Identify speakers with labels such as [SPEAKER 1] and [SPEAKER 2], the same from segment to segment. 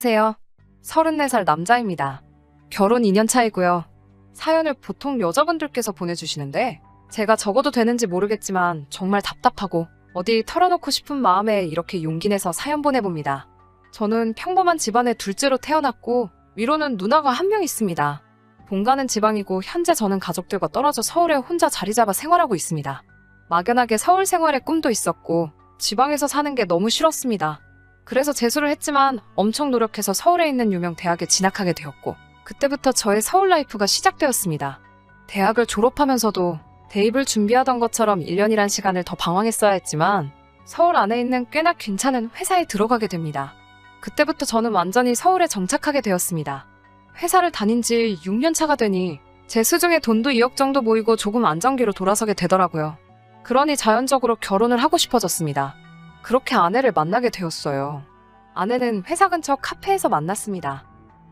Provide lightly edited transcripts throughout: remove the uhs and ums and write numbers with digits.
[SPEAKER 1] 안녕하세요. 34살 남자입니다. 결혼 2년 차이고요. 사연을 보통 여자분들께서 보내주시는데 제가 적어도 되는지 모르겠지만 정말 답답하고 어디 털어놓고 싶은 마음에 이렇게 용기 내서 사연 보내봅니다. 저는 평범한 집안의 둘째로 태어났고 위로는 누나가 한 명 있습니다. 본가는 지방이고 현재 저는 가족들과 떨어져 서울에 혼자 자리 잡아 생활하고 있습니다. 막연하게 서울 생활의 꿈도 있었고 지방에서 사는 게 너무 싫었습니다. 그래서 재수를 했지만 엄청 노력해서 서울에 있는 유명 대학에 진학하게 되었고 그때부터 저의 서울 라이프가 시작되었습니다. 대학을 졸업하면서도 대입을 준비하던 것처럼 1년이란 시간을 더 방황했어야 했지만 서울 안에 있는 꽤나 괜찮은 회사에 들어가게 됩니다. 그때부터 저는 완전히 서울에 정착하게 되었습니다. 회사를 다닌 지 6년 차가 되니 제 수중에 돈도 2억 정도 모이고 조금 안정기로 돌아서게 되더라고요. 그러니 자연적으로 결혼을 하고 싶어졌습니다. 그렇게 아내를 만나게 되었어요. 아내는 회사 근처 카페에서 만났습니다.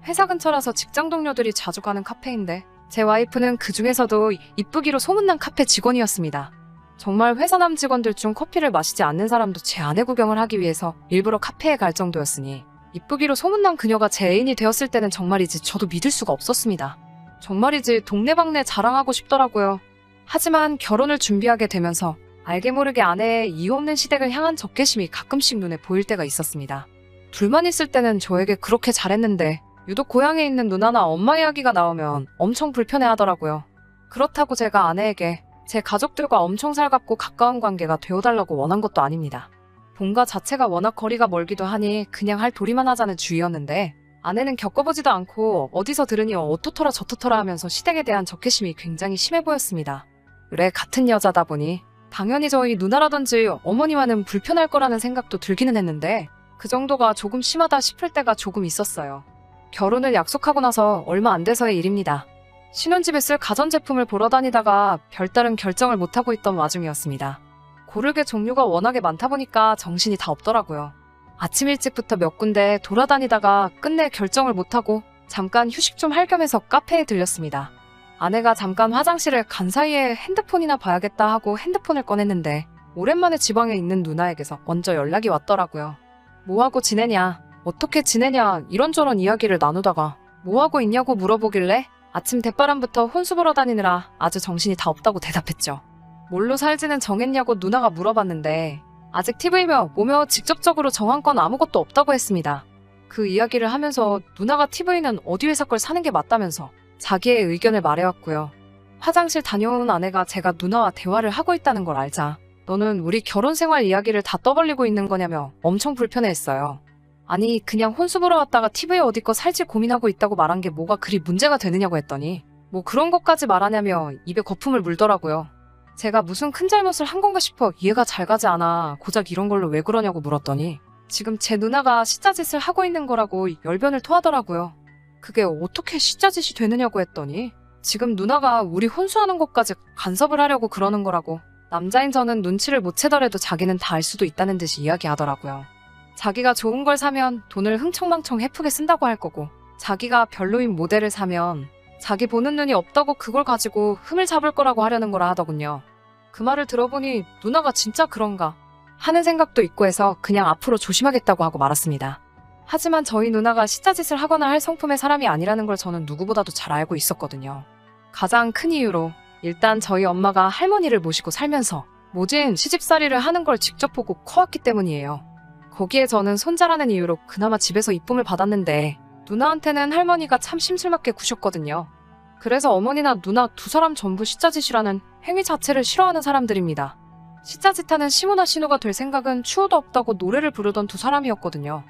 [SPEAKER 1] 회사 근처라서 직장 동료들이 자주 가는 카페인데 제 와이프는 그 중에서도 이쁘기로 소문난 카페 직원이었습니다. 정말 회사 남 직원들 중 커피를 마시지 않는 사람도 제 아내 구경을 하기 위해서 일부러 카페에 갈 정도였으니 이쁘기로 소문난 그녀가 제 애인이 되었을 때는 정말이지 저도 믿을 수가 없었습니다. 정말이지 동네방네 자랑하고 싶더라고요. 하지만 결혼을 준비하게 되면서 알게 모르게 아내의 이유 없는 시댁을 향한 적개심이 가끔씩 눈에 보일 때가 있었습니다. 둘만 있을 때는 저에게 그렇게 잘했는데 유독 고향에 있는 누나나 엄마 이야기가 나오면 엄청 불편해하더라고요. 그렇다고 제가 아내에게 제 가족들과 엄청 살갑고 가까운 관계가 되어달라고 원한 것도 아닙니다. 본가 자체가 워낙 거리가 멀기도 하니 그냥 할 도리만 하자는 주의였는데 아내는 겪어보지도 않고 어디서 들으니 어떻더라 저떻더라 하면서 시댁에 대한 적개심이 굉장히 심해 보였습니다. 그래 같은 여자다 보니 당연히 저희 누나라든지 어머니와는 불편할 거라는 생각도 들기는 했는데 그 정도가 조금 심하다 싶을 때가 조금 있었어요. 결혼을 약속하고 나서 얼마 안 돼서의 일입니다. 신혼집에 쓸 가전제품을 보러 다니다가 별다른 결정을 못하고 있던 와중이었습니다. 고를 게 종류가 워낙에 많다 보니까 정신이 다 없더라고요. 아침 일찍부터 몇 군데 돌아다니다가 끝내 결정을 못하고 잠깐 휴식 좀 할 겸해서 카페에 들렸습니다. 아내가 잠깐 화장실을 간 사이에 핸드폰이나 봐야겠다 하고 핸드폰을 꺼냈는데 오랜만에 지방에 있는 누나에게서 먼저 연락이 왔더라고요. 뭐하고 지내냐, 어떻게 지내냐 이런저런 이야기를 나누다가 뭐하고 있냐고 물어보길래 아침 대바람부터 혼수 보러 다니느라 아주 정신이 다 없다고 대답했죠. 뭘로 살지는 정했냐고 누나가 물어봤는데 아직 TV며 뭐며 직접적으로 정한 건 아무것도 없다고 했습니다. 그 이야기를 하면서 누나가 TV는 어디 회사 걸 사는 게 맞다면서 자기의 의견을 말해왔고요. 화장실 다녀온 아내가 제가 누나와 대화를 하고 있다는 걸 알자 너는 우리 결혼 생활 이야기를 다 떠벌리고 있는 거냐며 엄청 불편해했어요. 아니 그냥 혼수 보러 왔다가 TV에 어디 거 살지 고민하고 있다고 말한 게 뭐가 그리 문제가 되느냐고 했더니 뭐 그런 것까지 말하냐며 입에 거품을 물더라고요. 제가 무슨 큰 잘못을 한 건가 싶어 이해가 잘 가지 않아 고작 이런 걸로 왜 그러냐고 물었더니 지금 제 누나가 시자짓을 하고 있는 거라고 열변을 토하더라고요. 그게 어떻게 시자짓이 되느냐고 했더니 지금 누나가 우리 혼수하는 것까지 간섭을 하려고 그러는 거라고 남자인 저는 눈치를 못 채더라도 자기는 다 알 수도 있다는 듯이 이야기하더라고요. 자기가 좋은 걸 사면 돈을 흥청망청 헤프게 쓴다고 할 거고 자기가 별로인 모델을 사면 자기 보는 눈이 없다고 그걸 가지고 흠을 잡을 거라고 하려는 거라 하더군요. 그 말을 들어보니 누나가 진짜 그런가 하는 생각도 있고 해서 그냥 앞으로 조심하겠다고 하고 말았습니다. 하지만 저희 누나가 시자짓을 하거나 할 성품의 사람이 아니라는 걸 저는 누구보다도 잘 알고 있었거든요. 가장 큰 이유로 일단 저희 엄마가 할머니를 모시고 살면서 모진 시집살이를 하는 걸 직접 보고 커왔기 때문이에요. 거기에 저는 손자라는 이유로 그나마 집에서 이쁨을 받았는데 누나한테는 할머니가 참 심술맞게 구셨거든요. 그래서 어머니나 누나 두 사람 전부 시자짓이라는 행위 자체를 싫어하는 사람들입니다. 시자짓하는 시모나 신우가 될 생각은 추호도 없다고 노래를 부르던 두 사람이었거든요.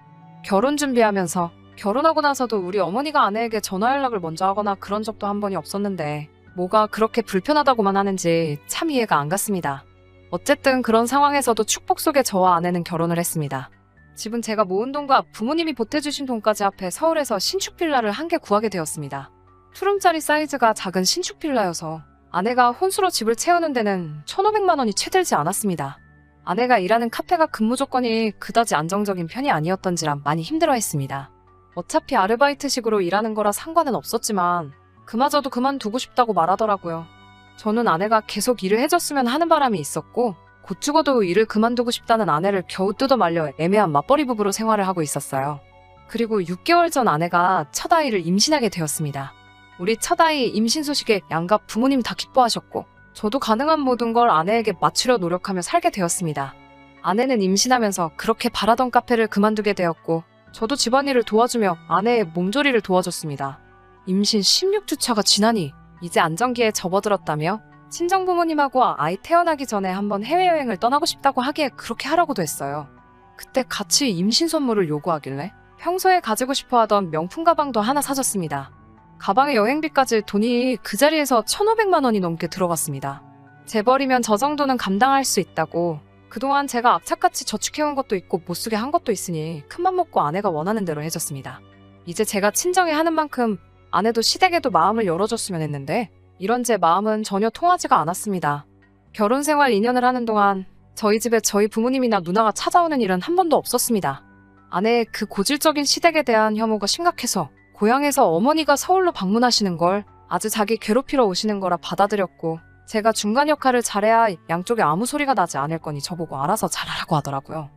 [SPEAKER 1] 결혼 준비하면서 결혼하고 나서도 우리 어머니가 아내에게 전화 연락을 먼저 하거나 그런 적도 한 번이 없었는데 뭐가 그렇게 불편하다고만 하는지 참 이해가 안 갔습니다. 어쨌든 그런 상황에서도 축복 속에 저와 아내는 결혼을 했습니다. 집은 제가 모은 돈과 부모님이 보태주신 돈까지 합해 서울에서 신축 빌라를 한 개 구하게 되었습니다. 투룸짜리 사이즈가 작은 신축 빌라여서 아내가 혼수로 집을 채우는 데는 1,500만 원이 채 들지 않았습니다. 아내가 일하는 카페가 근무 조건이 그다지 안정적인 편이 아니었던지라 많이 힘들어했습니다. 어차피 아르바이트식으로 일하는 거라 상관은 없었지만 그마저도 그만두고 싶다고 말하더라고요. 저는 아내가 계속 일을 해줬으면 하는 바람이 있었고 곧 죽어도 일을 그만두고 싶다는 아내를 겨우 뜯어 말려 애매한 맞벌이 부부로 생활을 하고 있었어요. 그리고 6개월 전 아내가 첫 아이를 임신하게 되었습니다. 우리 첫 아이 임신 소식에 양가 부모님 다 기뻐하셨고 저도 가능한 모든 걸 아내에게 맞추려 노력하며 살게 되었습니다. 아내는 임신하면서 그렇게 바라던 카페를 그만두게 되었고 저도 집안일을 도와주며 아내의 몸조리를 도와줬습니다. 임신 16주차가 지나니 이제 안정기에 접어들었다며 친정부모님하고 아이 태어나기 전에 한번 해외여행을 떠나고 싶다고 하기에 그렇게 하라고도 했어요. 그때 같이 임신 선물을 요구하길래 평소에 가지고 싶어 하던 명품 가방도 하나 사줬습니다. 가방에 여행비까지 돈이 그 자리에서 1,500만 원이 넘게 들어갔습니다. 재벌이면 저 정도는 감당할 수 있다고 그동안 제가 악착같이 저축해온 것도 있고 못 쓰게 한 것도 있으니 큰맘 먹고 아내가 원하는 대로 해줬습니다. 이제 제가 친정에 하는 만큼 아내도 시댁에도 마음을 열어줬으면 했는데 이런 제 마음은 전혀 통하지가 않았습니다. 결혼 생활 2년을 하는 동안 저희 집에 저희 부모님이나 누나가 찾아오는 일은 한 번도 없었습니다. 아내의 그 고질적인 시댁에 대한 혐오가 심각해서 고향에서 어머니가 서울로 방문하시는 걸 아주 자기 괴롭히러 오시는 거라 받아들였고 제가 중간 역할을 잘해야 양쪽에 아무 소리가 나지 않을 거니 저보고 알아서 잘하라고 하더라고요.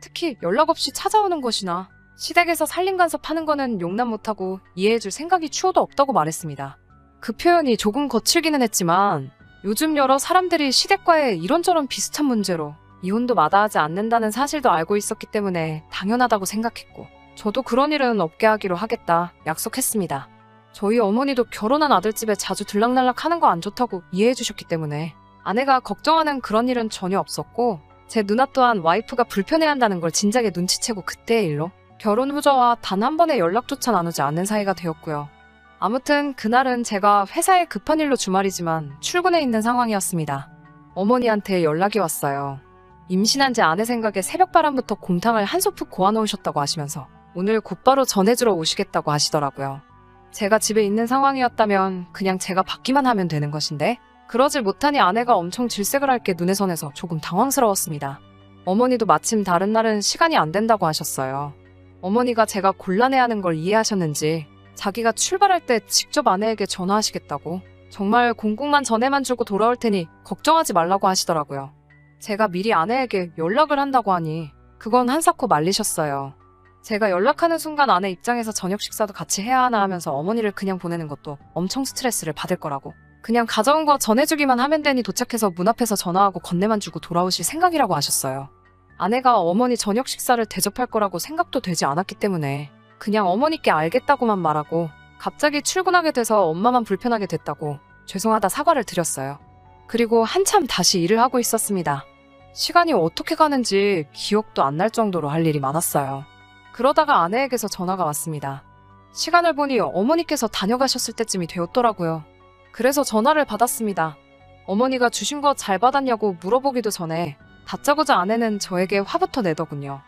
[SPEAKER 1] 특히 연락 없이 찾아오는 것이나 시댁에서 살림간섭 하는 거는 용납 못하고 이해해줄 생각이 추호도 없다고 말했습니다. 그 표현이 조금 거칠기는 했지만 요즘 여러 사람들이 시댁과의 이런저런 비슷한 문제로 이혼도 마다하지 않는다는 사실도 알고 있었기 때문에 당연하다고 생각했고 저도 그런 일은 없게 하기로 하겠다 약속했습니다. 저희 어머니도 결혼한 아들집에 자주 들락날락 하는 거 안 좋다고 이해해 주셨기 때문에 아내가 걱정하는 그런 일은 전혀 없었고 제 누나 또한 와이프가 불편해한다는 걸 진작에 눈치채고 그때의 일로 결혼 후 저와 단 한 번의 연락조차 나누지 않는 사이가 되었고요. 아무튼 그날은 제가 회사에 급한 일로 주말이지만 출근해 있는 상황이었습니다. 어머니한테 연락이 왔어요. 임신한 제 아내 생각에 새벽바람부터 곰탕을 한 소프 고아놓으셨다고 하시면서 오늘 곧바로 전해주러 오시겠다고 하시더라고요. 제가 집에 있는 상황이었다면 그냥 제가 받기만 하면 되는 것인데 그러질 못하니 아내가 엄청 질색을 할 게 눈에 선해서 조금 당황스러웠습니다. 어머니도 마침 다른 날은 시간이 안 된다고 하셨어요. 어머니가 제가 곤란해하는 걸 이해하셨는지 자기가 출발할 때 직접 아내에게 전화하시겠다고 정말 공국만 전해만 주고 돌아올 테니 걱정하지 말라고 하시더라고요. 제가 미리 아내에게 연락을 한다고 하니 그건 한사코 말리셨어요. 제가 연락하는 순간 아내 입장에서 저녁 식사도 같이 해야 하나 하면서 어머니를 그냥 보내는 것도 엄청 스트레스를 받을 거라고 그냥 가져온 거 전해주기만 하면 되니 도착해서 문 앞에서 전화하고 건네만 주고 돌아오실 생각이라고 하셨어요. 아내가 어머니 저녁 식사를 대접할 거라고 생각도 되지 않았기 때문에 그냥 어머니께 알겠다고만 말하고 갑자기 출근하게 돼서 엄마만 불편하게 됐다고 죄송하다 사과를 드렸어요. 그리고 한참 다시 일을 하고 있었습니다. 시간이 어떻게 가는지 기억도 안 날 정도로 할 일이 많았어요. 그러다가 아내에게서 전화가 왔습니다. 시간을 보니 어머니께서 다녀가셨을 때쯤이 되었더라고요. 그래서 전화를 받았습니다. 어머니가 주신 거 잘 받았냐고 물어보기도 전에 다짜고짜 아내는 저에게 화부터 내더군요.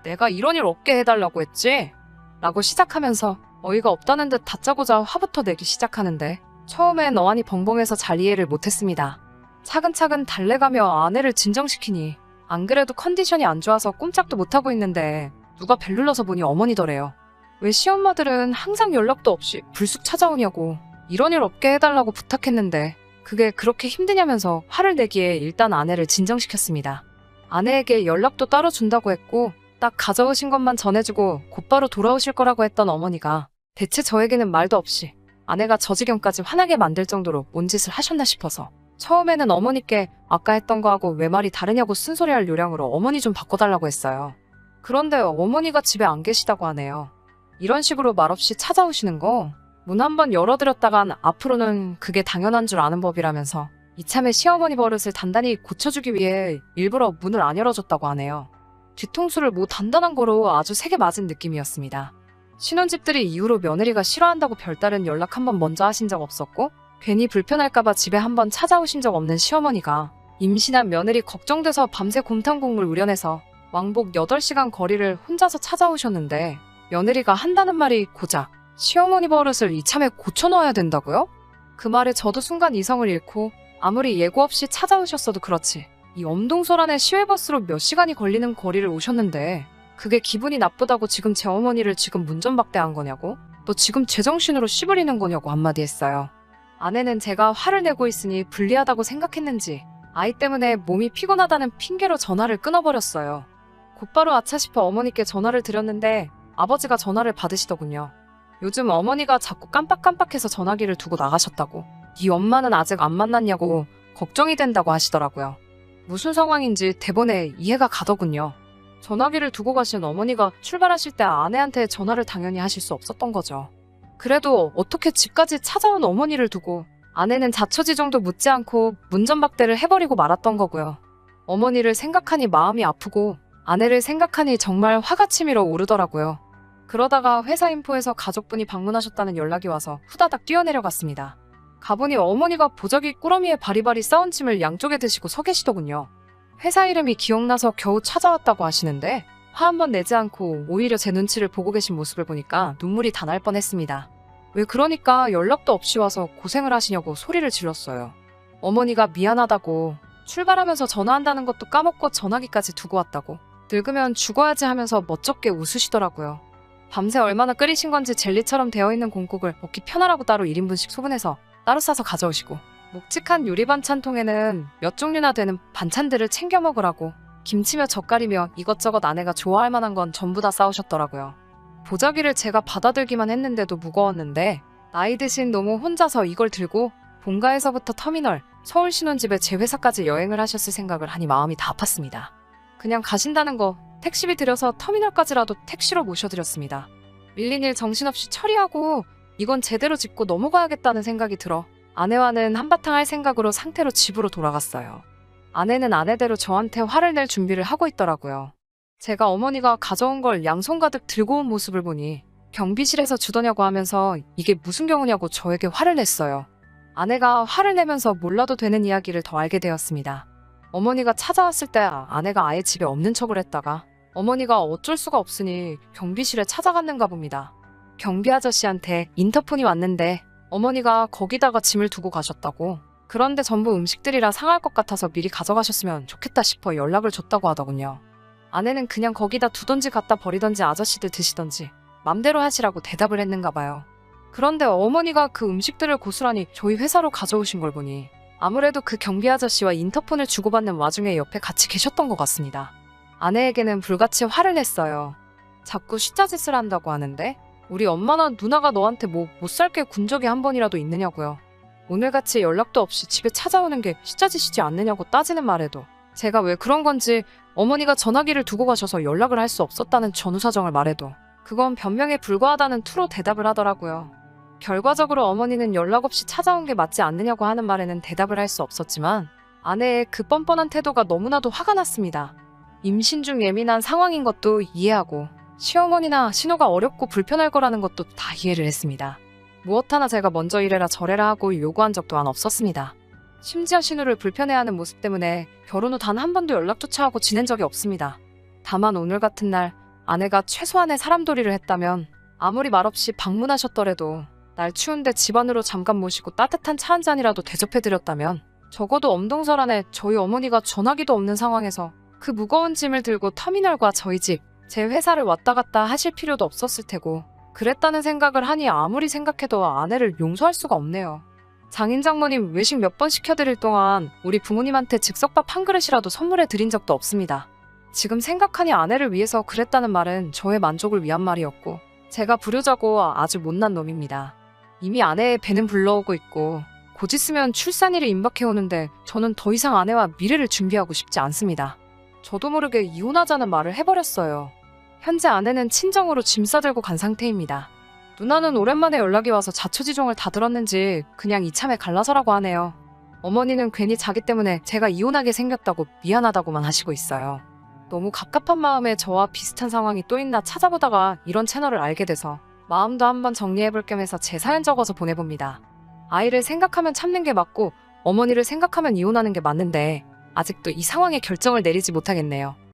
[SPEAKER 1] 내가 이런 일 없게 해달라고 했지? 라고 시작하면서 어이가 없다는 듯 다짜고짜 화부터 내기 시작하는데 처음엔 어안이 벙벙해서 잘 이해를 못했습니다. 차근차근 달래가며 아내를 진정시키니 안 그래도 컨디션이 안 좋아서 꼼짝도 못하고 있는데 누가 벨 눌러서 보니 어머니더래요. 왜 시엄마들은 항상 연락도 없이 불쑥 찾아오냐고 이런 일 없게 해달라고 부탁했는데 그게 그렇게 힘드냐면서 화를 내기에 일단 아내를 진정시켰습니다. 아내에게 연락도 따로 준다고 했고 딱 가져오신 것만 전해주고 곧바로 돌아오실 거라고 했던 어머니가 대체 저에게는 말도 없이 아내가 저 지경까지 화나게 만들 정도로 뭔 짓을 하셨나 싶어서 처음에는 어머니께 아까 했던 거하고 왜 말이 다르냐고 쓴소리할 요량으로 어머니 좀 바꿔달라고 했어요. 그런데 어머니가 집에 안 계시다고 하네요. 이런 식으로 말없이 찾아오시는 거 문 한번 열어드렸다간 앞으로는 그게 당연한 줄 아는 법이라면서 이참에 시어머니 버릇을 단단히 고쳐주기 위해 일부러 문을 안 열어줬다고 하네요. 뒤통수를 뭐 단단한 거로 아주 세게 맞은 느낌이었습니다. 신혼집들이 이후로 며느리가 싫어한다고 별다른 연락 한번 먼저 하신 적 없었고 괜히 불편할까봐 집에 한번 찾아오신 적 없는 시어머니가 임신한 며느리 걱정돼서 밤새 곰탕 국물 우려내서 왕복 8시간 거리를 혼자서 찾아오셨는데 며느리가 한다는 말이 고작 시어머니 버릇을 이참에 고쳐넣어야 된다고요? 그 말에 저도 순간 이성을 잃고 아무리 예고 없이 찾아오셨어도 그렇지 이 엄동설안에 시외버스로 몇 시간이 걸리는 거리를 오셨는데 그게 기분이 나쁘다고 지금 제 어머니를 지금 문전박대한 거냐고? 너 지금 제정신으로 씨부리는 거냐고 한마디 했어요. 아내는 제가 화를 내고 있으니 불리하다고 생각했는지 아이 때문에 몸이 피곤하다는 핑계로 전화를 끊어버렸어요. 곧바로 아차 싶어 어머니께 전화를 드렸는데 아버지가 전화를 받으시더군요. 요즘 어머니가 자꾸 깜빡깜빡해서 전화기를 두고 나가셨다고. 네 엄마는 아직 안 만났냐고 걱정이 된다고 하시더라고요. 무슨 상황인지 대본에 이해가 가더군요. 전화기를 두고 가신 어머니가 출발하실 때 아내한테 전화를 당연히 하실 수 없었던 거죠. 그래도 어떻게 집까지 찾아온 어머니를 두고 아내는 자초지종도 묻지 않고 문전박대를 해버리고 말았던 거고요. 어머니를 생각하니 마음이 아프고 아내를 생각하니 정말 화가 치밀어 오르더라고요. 그러다가 회사 인포에서 가족분이 방문하셨다는 연락이 와서 후다닥 뛰어내려갔습니다. 가보니 어머니가 보자기 꾸러미에 바리바리 싸운 침을 양쪽에 드시고 서 계시더군요. 회사 이름이 기억나서 겨우 찾아왔다고 하시는데 화 한 번 내지 않고 오히려 제 눈치를 보고 계신 모습을 보니까 눈물이 다 날 뻔했습니다. 왜 그러니까 연락도 없이 와서 고생을 하시냐고 소리를 질렀어요. 어머니가 미안하다고 출발하면서 전화한다는 것도 까먹고 전화기까지 두고 왔다고 늙으면 죽어야지 하면서 멋쩍게 웃으시더라고요. 밤새 얼마나 끓이신 건지 젤리처럼 되어있는 공국을 먹기 편하라고 따로 1인분씩 소분해서 따로 싸서 가져오시고 묵직한 유리 반찬통에는 몇 종류나 되는 반찬들을 챙겨 먹으라고 김치며 젓갈이며 이것저것 아내가 좋아할 만한 건 전부 다 싸우셨더라고요. 보자기를 제가 받아들기만 했는데도 무거웠는데 나이 드신 노모 혼자서 이걸 들고 본가에서부터 터미널, 서울 신혼집에 제 회사까지 여행을 하셨을 생각을 하니 마음이 다 아팠습니다. 그냥 가신다는 거 택시비 들여서 터미널까지라도 택시로 모셔드렸습니다. 밀린 일 정신없이 처리하고 이건 제대로 짚고 넘어가야겠다는 생각이 들어 아내와는 한바탕 할 생각으로 상태로 집으로 돌아갔어요. 아내는 아내대로 저한테 화를 낼 준비를 하고 있더라고요. 제가 어머니가 가져온 걸 양손 가득 들고 온 모습을 보니 경비실에서 주더냐고 하면서 이게 무슨 경우냐고 저에게 화를 냈어요. 아내가 화를 내면서 몰라도 되는 이야기를 더 알게 되었습니다. 어머니가 찾아왔을 때 아내가 아예 집에 없는 척을 했다가 어머니가 어쩔 수가 없으니 경비실에 찾아갔는가 봅니다. 경비 아저씨한테 인터폰이 왔는데 어머니가 거기다가 짐을 두고 가셨다고. 그런데 전부 음식들이라 상할 것 같아서 미리 가져가셨으면 좋겠다 싶어 연락을 줬다고 하더군요. 아내는 그냥 거기다 두던지 갖다 버리던지 아저씨들 드시던지 맘대로 하시라고 대답을 했는가 봐요. 그런데 어머니가 그 음식들을 고스란히 저희 회사로 가져오신 걸 보니 아무래도 그 경비 아저씨와 인터폰을 주고받는 와중에 옆에 같이 계셨던 것 같습니다. 아내에게는 불같이 화를 냈어요. 자꾸 숫자짓을 한다고 하는데 우리 엄마나 누나가 너한테 뭐 못 살게 군 적이 한 번이라도 있느냐고요. 오늘같이 연락도 없이 집에 찾아오는 게 숫자짓이지 않느냐고 따지는 말에도 제가 왜 그런 건지 어머니가 전화기를 두고 가셔서 연락을 할 수 없었다는 전후 사정을 말해도 그건 변명에 불과하다는 투로 대답을 하더라고요. 결과적으로 어머니는 연락 없이 찾아온 게 맞지 않느냐고 하는 말에는 대답을 할 수 없었지만 아내의 그 뻔뻔한 태도가 너무나도 화가 났습니다. 임신 중 예민한 상황인 것도 이해하고 시어머니나 신호가 어렵고 불편할 거라는 것도 다 이해를 했습니다. 무엇 하나 제가 먼저 이래라 저래라 하고 요구한 적 또한 없었습니다. 심지어 신우를 불편해하는 모습 때문에 결혼 후 단 한 번도 연락조차 하고 지낸 적이 없습니다. 다만 오늘 같은 날 아내가 최소한의 사람돌이를 했다면 아무리 말없이 방문하셨더라도 날 추운데 집 안으로 잠깐 모시고 따뜻한 차 한 잔이라도 대접해드렸다면 적어도 엄동설 안에 저희 어머니가 전화기도 없는 상황에서 그 무거운 짐을 들고 터미널과 저희 집, 제 회사를 왔다 갔다 하실 필요도 없었을 테고 그랬다는 생각을 하니 아무리 생각해도 아내를 용서할 수가 없네요. 장인 장모님 외식 몇 번 시켜드릴 동안 우리 부모님한테 즉석밥 한 그릇이라도 선물해 드린 적도 없습니다. 지금 생각하니 아내를 위해서 그랬다는 말은 저의 만족을 위한 말이었고 제가 불효자고 아주 못난 놈입니다. 이미 아내의 배는 불러오고 있고 곧 있으면 출산일이 임박해오는데 저는 더 이상 아내와 미래를 준비하고 싶지 않습니다. 저도 모르게 이혼하자는 말을 해버렸어요. 현재 아내는 친정으로 짐 싸들고 간 상태입니다. 누나는 오랜만에 연락이 와서 자초지종을 다 들었는지 그냥 이참에 갈라서라고 하네요. 어머니는 괜히 자기 때문에 제가 이혼하게 생겼다고 미안하다고만 하시고 있어요. 너무 갑갑한 마음에 저와 비슷한 상황이 또 있나 찾아보다가 이런 채널을 알게 돼서 마음도 한번 정리해볼 겸 해서 제 사연 적어서 보내봅니다. 아이를 생각하면 참는 게 맞고 어머니를 생각하면 이혼하는 게 맞는데 아직도 이 상황에 결정을 내리지 못하겠네요.